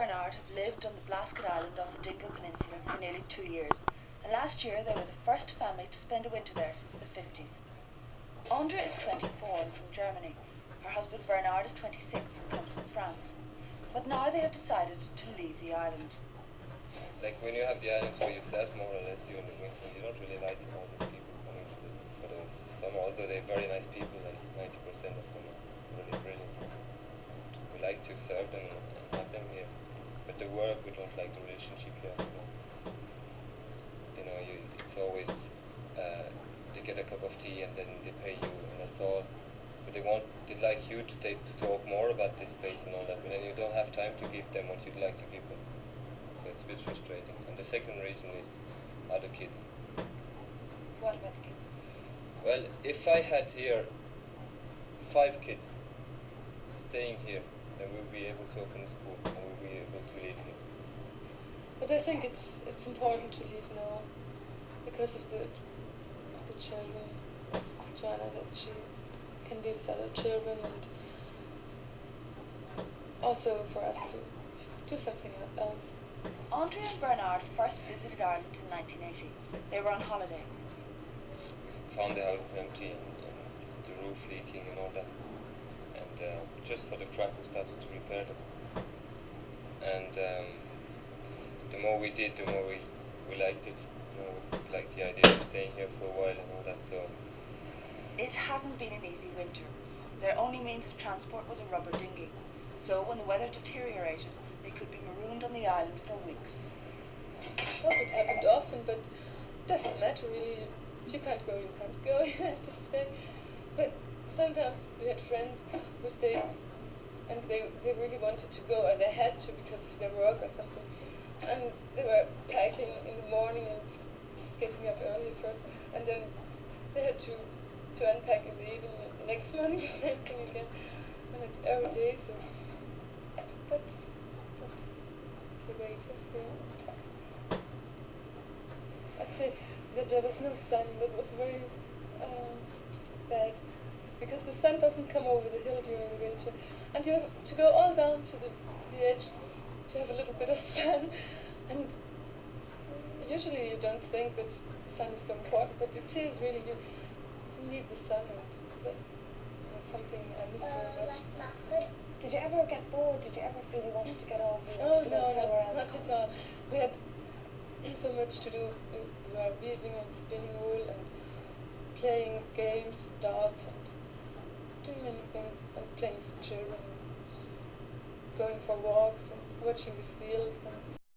Bernard have lived on the Blasket Island off the Dingle Peninsula for nearly 2 years, and last year they were the first family to spend a winter there since the 50s. Andrea is 24 and from Germany. Her husband Bernard is 26 and comes from France. But now they have decided to leave the island. Like when you have the island for yourself more or less during the winter, you don't really like all these people coming for the summer, although they're very nice people, like 90% of them are really brilliant. We like to serve them and have them here. But the work, we don't like the relationship here. It's always, they get a cup of tea and then they pay you and that's all. But they'd like you to talk more about this place and all that, but then you don't have time to give them what you'd like to give them. So it's a bit frustrating. And the second reason is other kids. What about the kids? Well, if I had here 5 kids staying here, then we'll be able to open a school and we'll be able to live here. But I think it's important to leave now because of the children of Joanna, that she can be with other children, and also for us to do something else. Andrea and Bernard first visited Ireland in 1980. They were on holiday. We found the houses empty and the roof leaking and all that. And just for the crack we started to repair them. And the more we did, the more we liked it. We liked the idea of staying here for a while and all that. So it hasn't been an easy winter. Their only means of transport was a rubber dinghy. So when the weather deteriorated, they could be marooned on the island for weeks. Well, it happened often, but it doesn't matter really. If you can't go, you can't go, you have to stay. But sometimes we had friends who stayed and they really wanted to go, or they had to because of their work or something. And they were packing in the morning and getting up early first, and then they had to unpack in the evening, and the next morning the same thing again, and every day. So that's the way it is here. I'd say that there was no sun. That was very bad, because the sun doesn't come over the hill during the winter, and you have to go all down to the edge to have a little bit of sun. And usually you don't think that sun is so important, but it is really. You need the sun, and that was something I missed very much. Did you ever get bored? Did you ever feel you wanted to get off? Oh no, not at all. We had so much to do. We were weaving and spinning wool and playing games, darts, and doing many things, and playing with children, going for walks and watching the seals. And